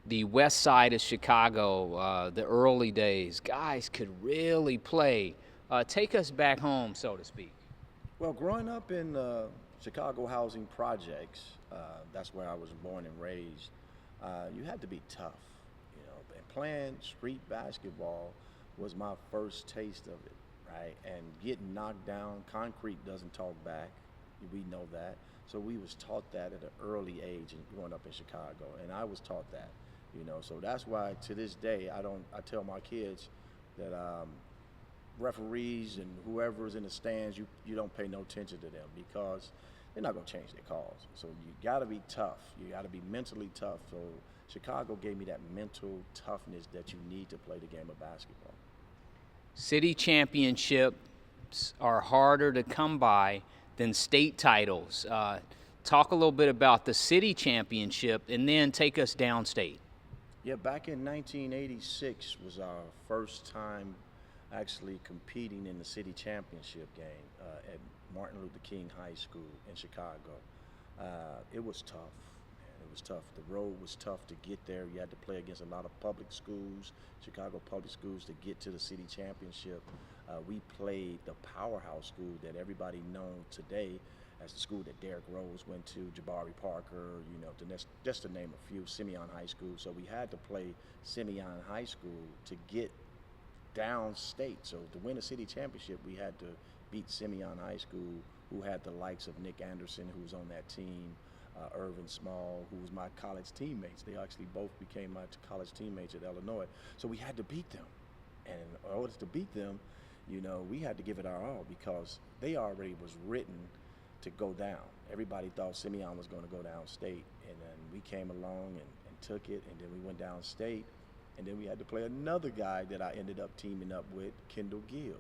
the west side of Chicago, the early days, guys could really play. Take us back home, so to speak. Well, growing up in Chicago housing projects, that's where I was born and raised. You had to be tough, and playing street basketball was my first taste of it, right? And getting knocked down, concrete doesn't talk back. We know that. So we was taught that at an early age and growing up in Chicago, and I was taught that, So that's why to this day I tell my kids that referees and whoever's in the stands, you don't pay no attention to them because they're not going to change their calls. So you got to be tough. You got to be mentally tough. So Chicago gave me that mental toughness that you need to play the game of basketball. City championships are harder to come by than state titles. Talk a little bit about the city championship and then take us downstate. Yeah, back in 1986 was our first time actually competing in the city championship game at Martin Luther King High School in Chicago. It was tough. Man, it was tough. The road was tough to get there. You had to play against a lot of public schools, Chicago public schools, to get to the city championship. We played the powerhouse school that everybody known today as the school that Derrick Rose went to, Jabari Parker, just to name a few, Simeon High School. So we had to play Simeon High School to get downstate. So to win a city championship, we had to beat Simeon High School, who had the likes of Nick Anderson, who was on that team, Irvin Small, who was my college teammates. They actually both became my college teammates at Illinois. So we had to beat them. And in order to beat them, we had to give it our all because they already was written to go down. Everybody thought Simeon was going to go downstate. And then we came along and took it, and then we went downstate. And then we had to play another guy that I ended up teaming up with, Kendall Gill.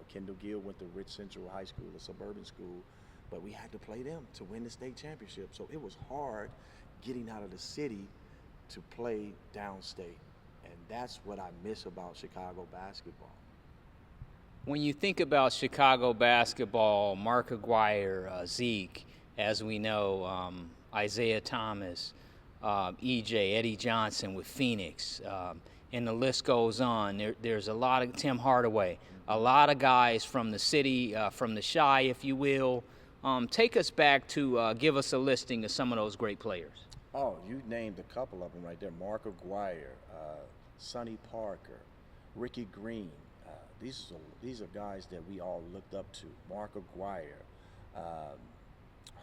Kendall Gill went to Rich Central High School, a suburban school, but we had to play them to win the state championship. So it was hard getting out of the city to play downstate. And that's what I miss about Chicago basketball. When you think about Chicago basketball, Mark Aguirre, Zeke, as we know, Isaiah Thomas, EJ, Eddie Johnson with Phoenix, and the list goes on. There's a lot of Tim Hardaway, a lot of guys from the city, from the Chi, if you will. Take us back to give us a listing of some of those great players. Oh, you named a couple of them right there. Mark Aguirre, Sonny Parker, Ricky Green. These are guys that we all looked up to. Mark Aguirre,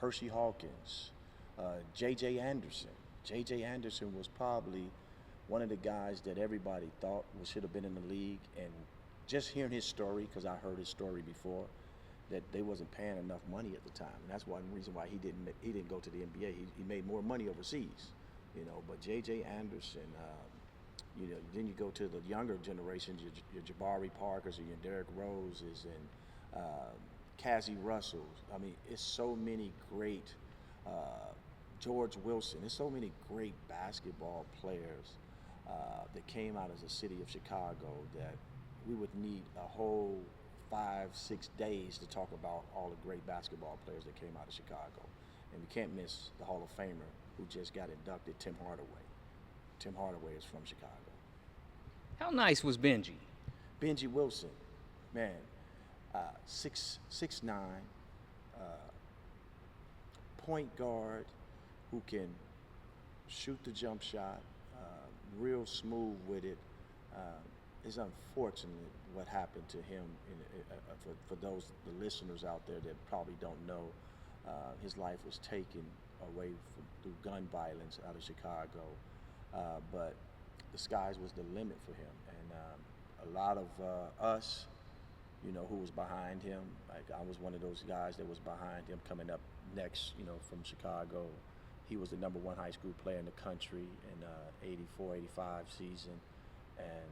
Hershey Hawkins, J.J. Anderson. J.J. Anderson was probably one of the guys that everybody thought should have been in the league. And just hearing his story, because I heard his story before, that they wasn't paying enough money at the time. And that's one reason why he didn't go to the NBA. He made more money overseas, But J.J. Anderson, then you go to the younger generations, your Jabari Parkers or your Derrick Roses and Cassie Russells. I mean, it's so many great George Wilson. There's so many great basketball players that came out of the city of Chicago that we would need a whole 5-6 days to talk about all the great basketball players that came out of Chicago. And we can't miss the Hall of Famer who just got inducted, Tim Hardaway. Tim Hardaway is from Chicago. How nice was Benji? Benji Wilson, man, 6'9", point guard who can shoot the jump shot, real smooth with it. It's unfortunate what happened to him. For the listeners out there that probably don't know, his life was taken away through gun violence out of Chicago. But the skies was the limit for him, and a lot of us, who was behind him. Like I was one of those guys that was behind him coming up next, from Chicago. He was the #1 high school player in the country in 84-85 season, and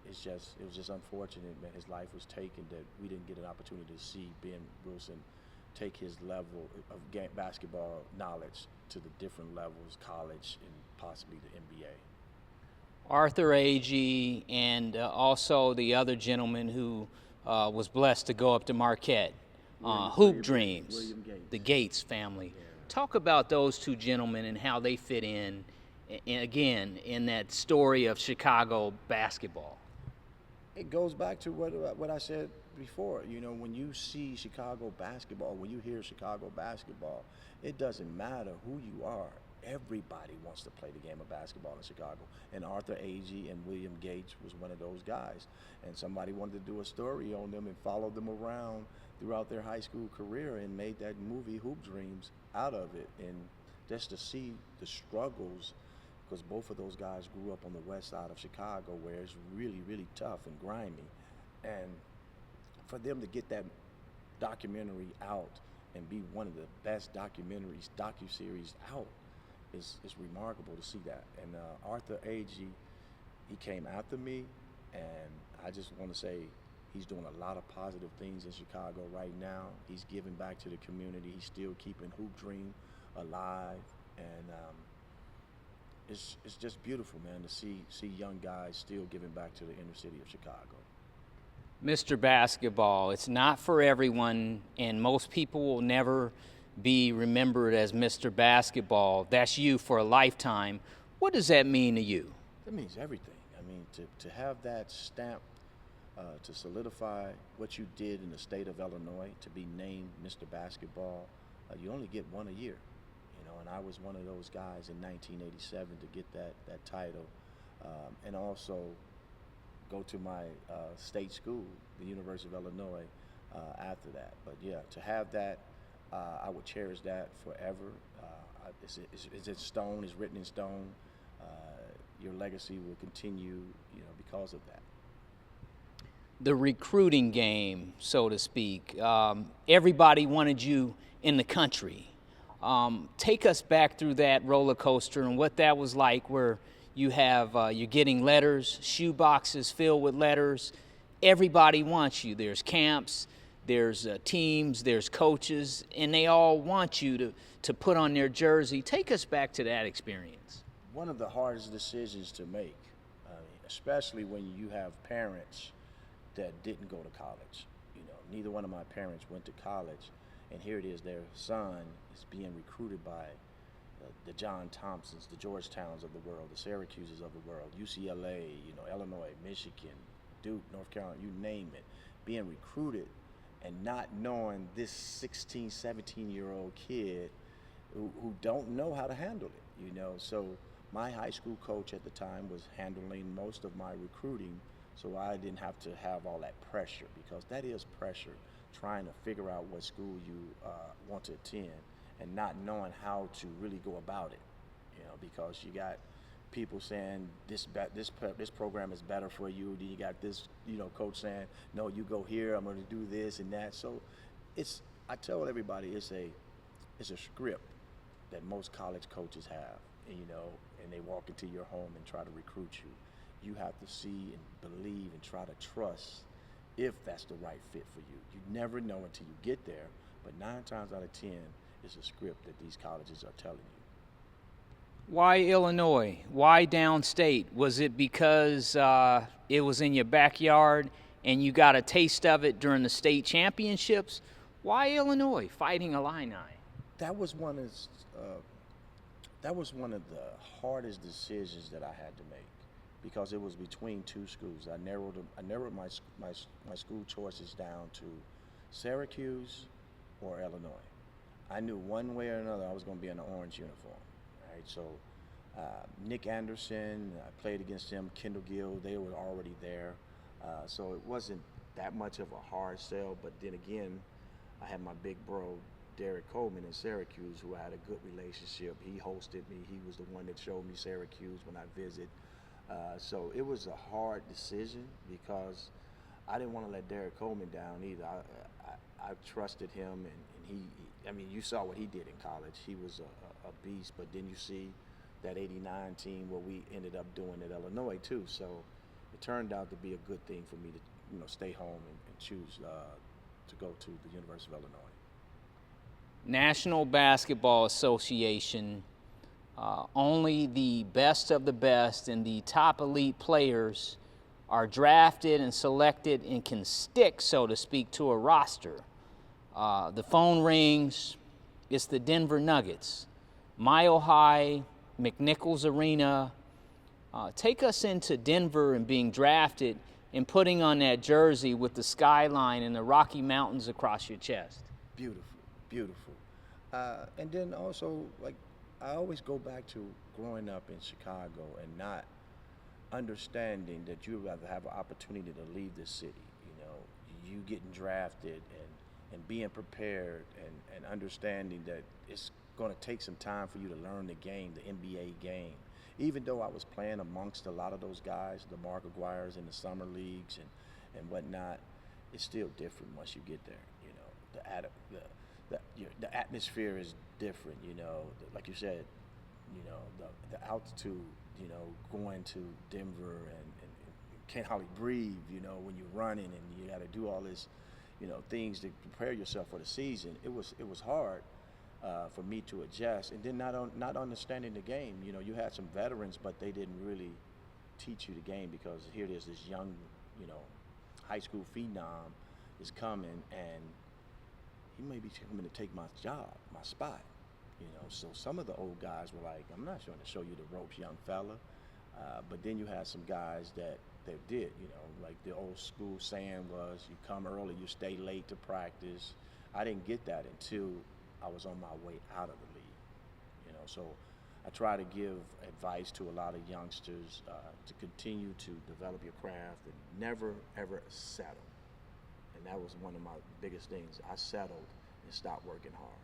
it was just unfortunate, man. His life was taken that we didn't get an opportunity to see Ben Wilson take his level of basketball knowledge to the different levels, college and possibly the NBA. Arthur Agee and also the other gentleman who was blessed to go up to Marquette, Hoop Dreams, William Gates. the Gates family. Yeah. Talk about those two gentlemen and how they fit in and again, in that story of Chicago basketball? It goes back to what I said before. You know, when you see Chicago basketball, when you hear Chicago basketball, it doesn't matter who you are. Everybody wants to play the game of basketball in Chicago. And Arthur Agee and William Gates was one of those guys. And somebody wanted to do a story on them and follow them around throughout their high school career and made that movie Hoop Dreams out of it. And just to see the struggles, because both of those guys grew up on the west side of Chicago where it's really, really tough and grimy. And for them to get that documentary out and be one of the best docuseries out, it's remarkable to see that. And Arthur Agee, he came after me, and I just want to say he's doing a lot of positive things in Chicago right now. He's giving back to the community. He's still keeping Hoop Dream alive, and it's just beautiful, man, to see young guys still giving back to the inner city of Chicago. Mr. Basketball, it's not for everyone, and most people will never be remembered as Mr. Basketball. That's you for a lifetime. What does that mean to you? That means everything. I mean, to have that stamp, to solidify what you did in the state of Illinois, to be named Mr. Basketball, you only get one a year. You know, and I was one of those guys in 1987 to get that title, and also go to my state school, the University of Illinois, after that. But yeah, to have that, I would cherish that forever. It's in stone, it's written in stone. Your legacy will continue, you know, because of that. The recruiting game, so to speak. Everybody wanted you in the country. Take us back through that roller coaster and what that was like, where you have, you're getting letters, shoe boxes filled with letters. Everybody wants you. There's camps, there's teams, there's coaches, and they all want you to put on their jersey. Take us back to that experience. One of the hardest decisions to make, especially when you have parents that didn't go to college. You know, neither one of my parents went to college, and here it is, their son is being recruited by the John Thompsons, the Georgetowns of the world, the Syracuses of the world, UCLA, you know, Illinois, Michigan, Duke, North Carolina, you name it, being recruited and not knowing this 16, 17-year-old kid who don't know how to handle it, you know. So my high school coach at the time was handling most of my recruiting, so I didn't have to have all that pressure, because that is pressure, trying to figure out what school you want to attend and not knowing how to really go about it, you know, because you got people saying this program is better for you. Then you got this, you know, coach saying, no, you go here, I'm going to do this and that. So I tell everybody it's a script that most college coaches have, and, you know, and they walk into your home and try to recruit you. You have to see and believe and try to trust if that's the right fit for you. You never know until you get there, but 9 times out of 10, it's a script that these colleges are telling you. Why Illinois? Why downstate? Was it because it was in your backyard and you got a taste of it during the state championships? Why Illinois, Fighting Illini? That was one of the hardest decisions that I had to make, because it was between two schools. I narrowed my school choices down to Syracuse or Illinois. I knew one way or another I was going to be in an orange uniform. Right? So Nick Anderson, I played against him, Kendall Gill, they were already there. So it wasn't that much of a hard sell, but then again, I had my big bro, Derek Coleman in Syracuse, who I had a good relationship. He hosted me. He was the one that showed me Syracuse when I visited. So it was a hard decision, because I didn't want to let Derek Coleman down either. I trusted him, and he, I mean, you saw what he did in college. He was a beast, but then you see that 89 team, what we ended up doing at Illinois too. So it turned out to be a good thing for me to, you know, stay home and choose to go to the University of Illinois. National Basketball Association, only the best of the best and the top elite players are drafted and selected and can stick, so to speak, to a roster. The phone rings, it's the Denver Nuggets, Mile High, McNichols Arena. Take us into Denver and being drafted and putting on that jersey with the skyline and the Rocky Mountains across your chest. Beautiful, beautiful. And then also, like, I always go back to growing up in Chicago and not understanding that you rather have an opportunity to leave the city. You know, you getting drafted and being prepared and understanding that it's going to take some time for you to learn the game, the NBA game. Even though I was playing amongst a lot of those guys, the Mark Aguirres in the summer leagues and whatnot, it's still different once you get there. You know, the atmosphere is different. You know, like you said, you know, the altitude. You know, going to Denver and can't hardly breathe. You know, when you're running and you got to do all this, you know, things to prepare yourself for the season. It was hard. For me to adjust, and then not understanding the game. You know, you had some veterans, but they didn't really teach you the game, because here it is, this young, you know, high school phenom is coming, and he may be coming to take my job, my spot. You know, so some of the old guys were like, "I'm not trying to show you the ropes, young fella," but then you had some guys that did. You know, like the old school saying was, "You come early, you stay late to practice." I didn't get that until I was on my way out of the league, you know. So I try to give advice to a lot of youngsters to continue to develop your craft and never ever settle. And that was one of my biggest things. I settled and stopped working hard.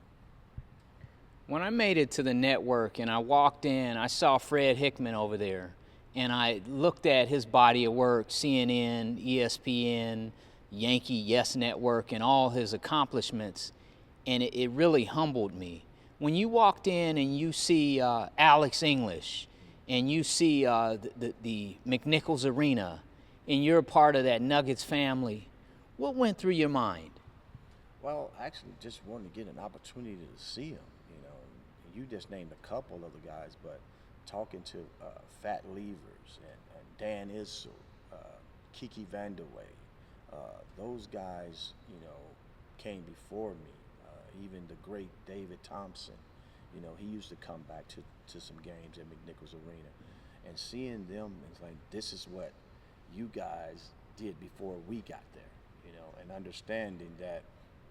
When I made it to the network and I walked in, I saw Fred Hickman over there, and I looked at his body of work, CNN, ESPN, Yankee Yes Network, and all his accomplishments. And it really humbled me. When you walked in and you see Alex English and you see the McNichols Arena and you're a part of that Nuggets family, what went through your mind? Well, actually, just wanted to get an opportunity to see him. You know, you just named a couple of the guys, but talking to Fat Levers and Dan Issel, Kiki Vandeweghe, those guys, you know, came before me. Even the great David Thompson, you know, he used to come back to some games at McNichols Arena, and seeing them, it's like, this is what you guys did before we got there, you know, and understanding that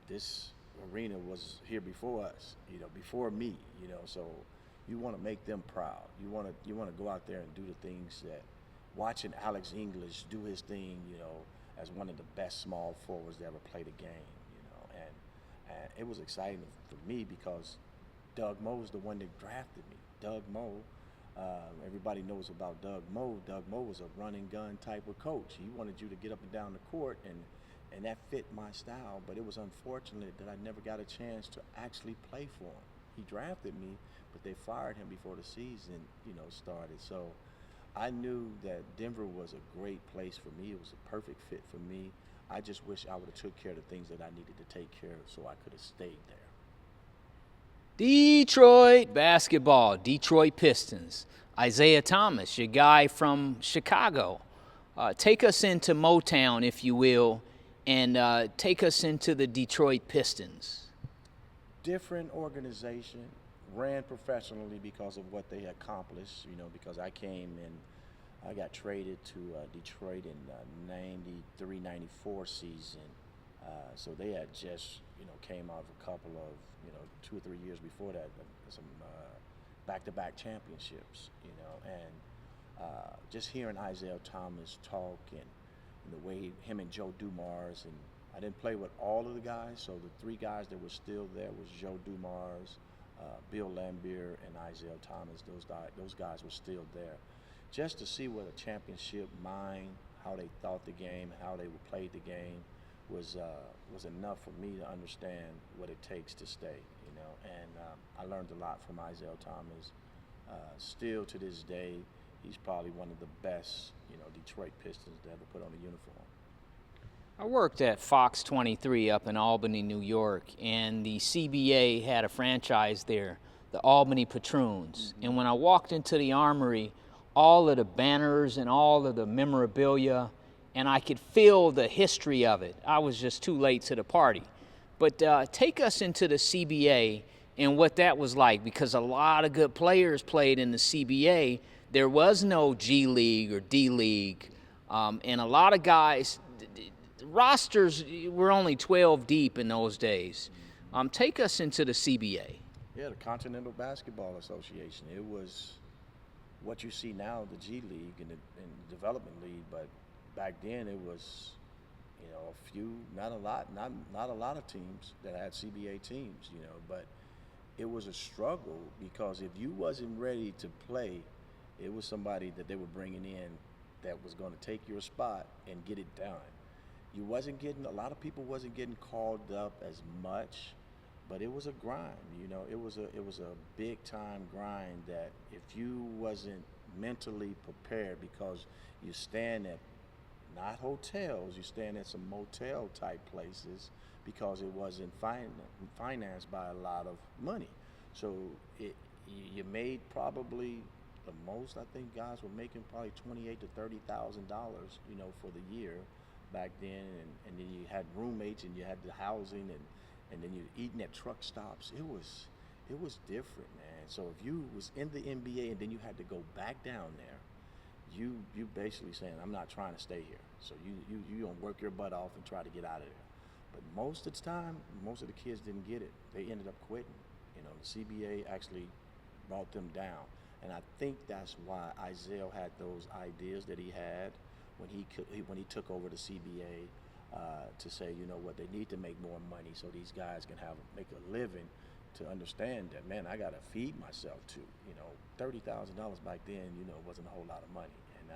this arena was here before us, you know, before me, you know. So you want to make them proud. You want to go out there and do the things that, watching Alex English do his thing, you know, as one of the best small forwards to ever play the game. And it was exciting for me because Doug Moe's the one that drafted me. Doug Moe, everybody knows about Doug Moe. Doug Moe was a run and gun type of coach. He wanted you to get up and down the court, and that fit my style. But it was unfortunate that I never got a chance to actually play for him. He drafted me, but they fired him before the season, you know, started. So I knew that Denver was a great place for me. It was a perfect fit for me. I just wish I would have took care of the things that I needed to take care of so I could have stayed there. Detroit basketball, Detroit Pistons. Isaiah Thomas, your guy from Chicago. Take us into Motown, if you will, and take us into the Detroit Pistons. Different organization, ran professionally because of what they accomplished, you know, because I came in, I got traded to Detroit in 93-94 season. So they had just, you know, came out of a couple of, you know, 2 or 3 years before that, some back-to-back championships, you know. And just hearing Isaiah Thomas talk and the way him and Joe Dumars, and I didn't play with all of the guys, so the 3 guys that were still there was Joe Dumars, Bill Laimbeer, and Isaiah Thomas. Those guys were still there. Just to see what a championship mind, how they thought the game, how they played the game, was enough for me to understand what it takes to stay, you know. And I learned a lot from Isaiah Thomas. Still to this day, he's probably one of the best, you know, Detroit Pistons to ever put on a uniform. I worked at Fox 23 up in Albany, New York, and the CBA had a franchise there, the Albany Patroons. Mm-hmm. And when I walked into the Armory, all of the banners and all of the memorabilia, and I could feel the history of it. I was just too late to the party. But take us into the CBA and what that was like, because a lot of good players played in the CBA. There was no G League or D League, and a lot of guys, rosters were only 12 deep in those days. Take us into the CBA. Yeah, the Continental Basketball Association. It was what you see now, the G League and the Development League, but back then it was, a few, not a lot of teams that had CBA teams, but it was a struggle because if you wasn't ready to play, it was somebody that they were bringing in that was going to take your spot and get it done. You wasn't getting, a lot of people wasn't getting called up as much, but it was a grind. It was a big time grind that if you wasn't mentally prepared, because you stand at not hotels, you stand at some motel type places, because it wasn't financed by a lot of money. So you made probably the most, I think guys were making probably $28,000 to $30,000, for the year back then, and then you had roommates and you had the housing, and then you're eating at truck stops. It was different, man. So if you was in the NBA and then you had to go back down there, you basically saying, I'm not trying to stay here. So you gonna work your butt off and try to get out of there. But most of the time, most of the kids didn't get it. They ended up quitting. The CBA actually brought them down, and I think that's why Isaiah had those ideas that he had when he took over the CBA, to say, they need to make more money so these guys can make a living, to understand that, man, I gotta feed myself too. $30,000 back then, wasn't a whole lot of money, and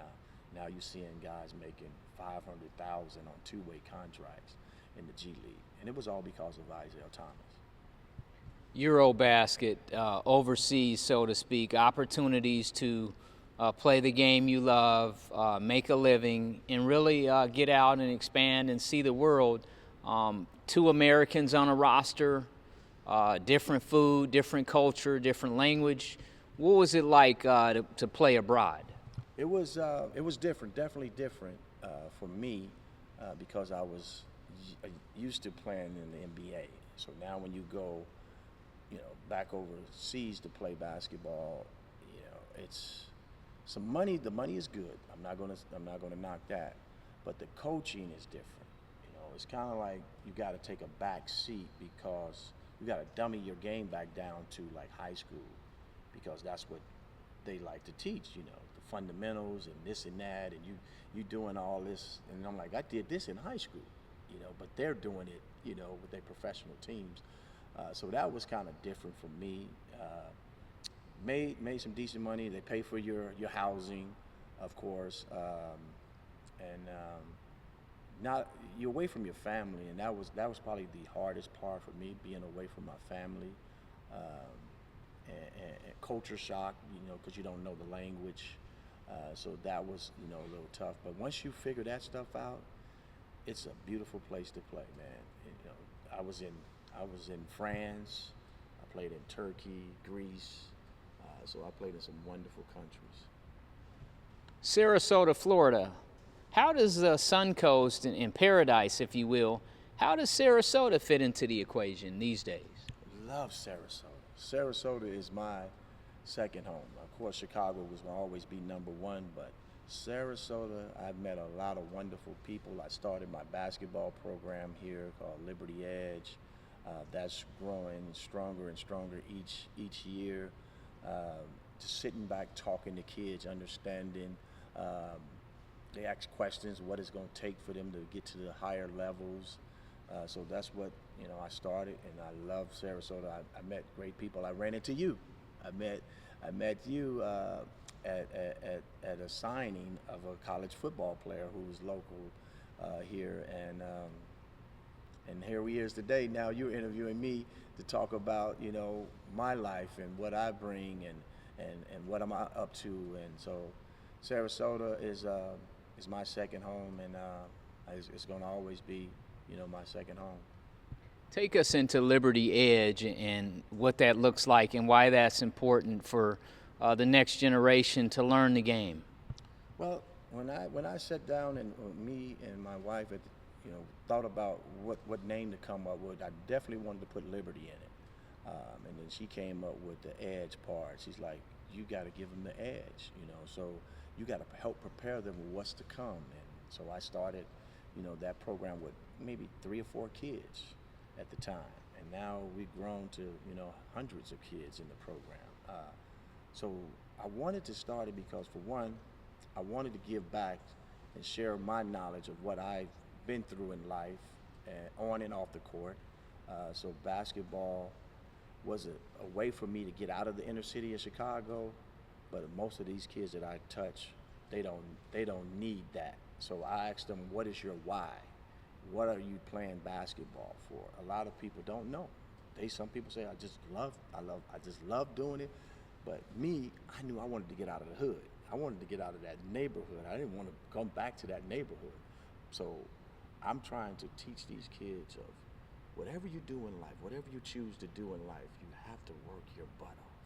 now you're seeing guys making $500,000 on two-way contracts in the G League, and it was all because of Isaiah Thomas. Eurobasket, overseas, so to speak, opportunities to play the game you love, make a living, and really get out and expand and see the world. 2 Americans on a roster, different food, different culture, different language. What was it like to play abroad? It was different, definitely different for me, because I was used to playing in the NBA. So now when you go, back overseas to play basketball, it's some money. The money is good. I'm not gonna knock that, but the coaching is different. It's kind of like you got to take a back seat, because you got to dummy your game back down to like high school, because that's what they like to teach. The fundamentals and this and that, and you doing all this, and I'm like, I did this in high school, but they're doing it, with their professional teams. So that was kind of different for me. Made some decent money. They pay for your housing, of course, and not you're away from your family, and that was probably the hardest part for me, being away from my family, and culture shock, because you don't know the language. So that was a little tough. But once you figure that stuff out, it's a beautiful place to play, man. I was in France. I played in Turkey, Greece. So I played in some wonderful countries. Sarasota, Florida. How does the Suncoast in Paradise, if you will, how does Sarasota fit into the equation these days? Love Sarasota. Sarasota is my second home. Of course, Chicago will always be number one, but Sarasota, I've met a lot of wonderful people. I started my basketball program here called Liberty Edge. That's growing stronger and stronger each year. Just sitting back, talking to kids, understanding. They ask questions, what it's going to take for them to get to the higher levels. So that's what I started, and I love Sarasota. I met great people. I ran into you. I met you at a signing of a college football player who was local here, and here he is today. Now you're interviewing me to talk about my life and what I bring and what I'm up to, and so Sarasota is my second home, and it's going to always be my second home. Take us into Liberty Edge and what that looks like and why that's important for the next generation to learn the game. Well, when I sat down and me and my wife thought about what name to come up with, I definitely wanted to put Liberty in it. And then she came up with the edge part. She's like, you got to give them the edge, you know. So you got to help prepare them with what's to come. And so I started, you know, that program with maybe 3 or 4 kids at the time. And now we've grown to, you know, hundreds of kids in the program. So I wanted to start it because, for one, I wanted to give back and share my knowledge of what I've been through in life, on and off the court. So basketball was a way for me to get out of the inner city of Chicago, but most of these kids that I touch, they don't need that. So I asked them, what is your why? What are you playing basketball for? A lot of people don't know. Some people say, I just love doing it. But me, I knew I wanted to get out of the hood. I wanted to get out of that neighborhood. I didn't want to come back to that neighborhood. So I'm trying to teach these kids of whatever you do in life, whatever you choose to do in life, you have to work your butt off.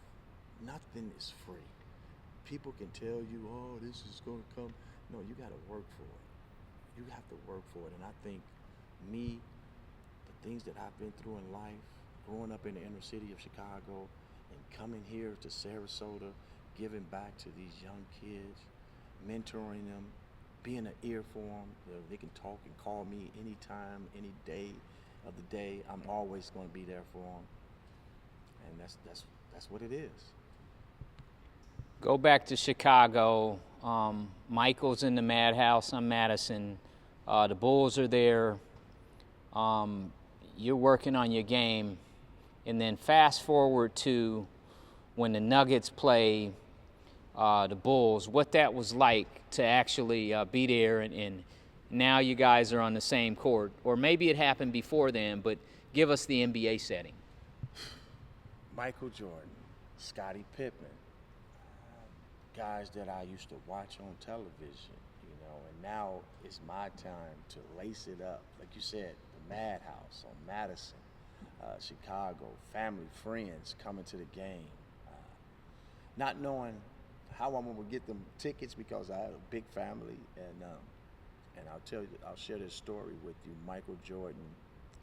Nothing is free. People can tell you, oh, this is going to come. No, you got to work for it. You have to work for it. And I think the things that I've been through in life, growing up in the inner city of Chicago and coming here to Sarasota, giving back to these young kids, mentoring them, being an ear for them. You know, they can talk and call me anytime, any day of the day. I'm always going to be there for them. And that's what it is. Go back to Chicago. Michael's in the Madhouse on Madison. The Bulls are there. You're working on your game. And then fast forward to when the Nuggets play the Bulls, what that was like to actually be there, and now you guys are on the same court. Or maybe it happened before then, but give us the NBA setting. Michael Jordan, Scottie Pippen, guys that I used to watch on television, you know, and now it's my time to lace it up. Like you said, the Madhouse on Madison, Chicago, family, friends coming to the game, not knowing how I'm gonna get them tickets because I had a big family, and I'll share this story with you. Michael Jordan,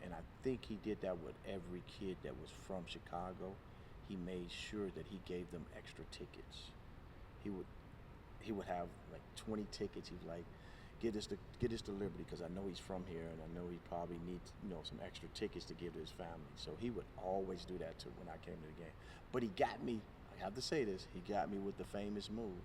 and I think he did that with every kid that was from Chicago. He made sure that he gave them extra tickets. He would have like 20 tickets. He'd like, get this to Liberty because I know he's from here and I know he probably needs, you know, some extra tickets to give to his family. So he would always do that too when I came to the game. But he got me, I have to say this, he got me with the famous move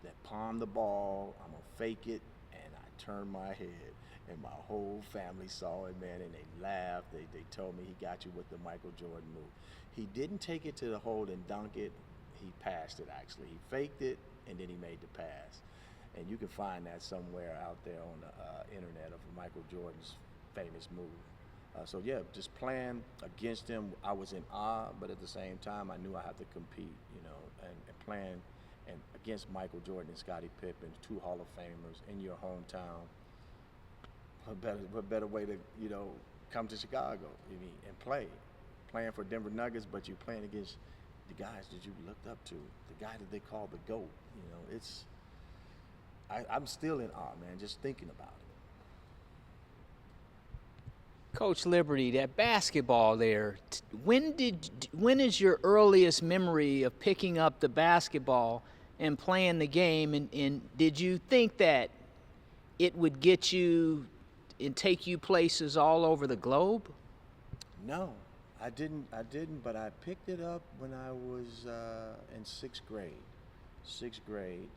that palm the ball, I'm gonna fake it, and I turn my head. And my whole family saw it, man, and they laughed. They told me he got you with the Michael Jordan move. He didn't take it to the hole and dunk it. He passed it, actually. He faked it, and then he made the pass. And you can find that somewhere out there on the internet of Michael Jordan's famous move. So yeah, just playing against him, I was in awe, but at the same time, I knew I had to compete, you know, and playing and against Michael Jordan and Scottie Pippen, 2 Hall of Famers in your hometown. What better way to, you know, come to Chicago, and play. Playing for Denver Nuggets, but you're playing against the guys that you looked up to, the guy that they call the GOAT. You know, I'm still in awe, man, just thinking about it. Coach Liberty, that basketball there, when is your earliest memory of picking up the basketball and playing the game, and did you think that it would get you and take you places all over the globe? No, I didn't, but I picked it up when I was in 6th grade. 6th grade,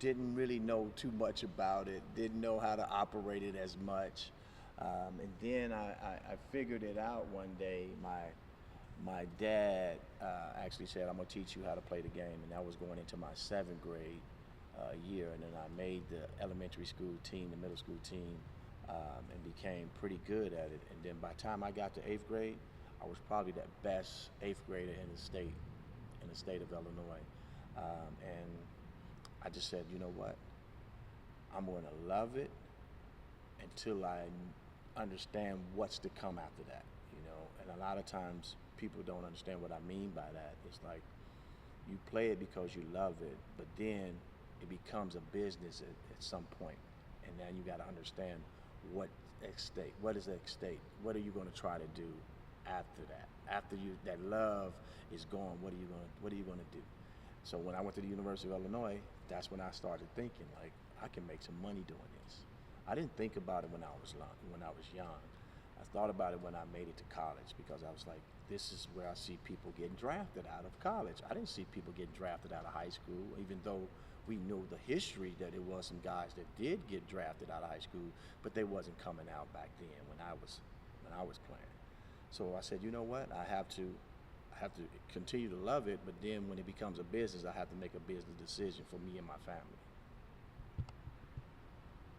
didn't really know too much about it, didn't know how to operate it as much. And then I figured it out one day. My dad actually said, I'm gonna teach you how to play the game, and that was going into my 7th grade year. And then I made the elementary school team, the middle school team, and became pretty good at it. And then by the time I got to 8th grade, I was probably the best 8th grader in the state of Illinois. And I just said, you know what? I'm going to love it until I understand what's to come after that, you know. And a lot of times people don't understand what I mean by that. It's like you play it because you love it, but then it becomes a business at some point. And then you got to understand what is at stake. What are you going to try to do? after that. After that love is gone, what are you gonna do? So when I went to the University of Illinois, that's when I started thinking like I can make some money doing this. I didn't think about it when I was young. I thought about it when I made it to college because I was like, this is where I see people getting drafted out of college. I didn't see people getting drafted out of high school, even though we knew the history that it was some guys that did get drafted out of high school, but they wasn't coming out back then when I was playing. So I said, you know what? I have to continue to love it, but then when it becomes a business, I have to make a business decision for me and my family.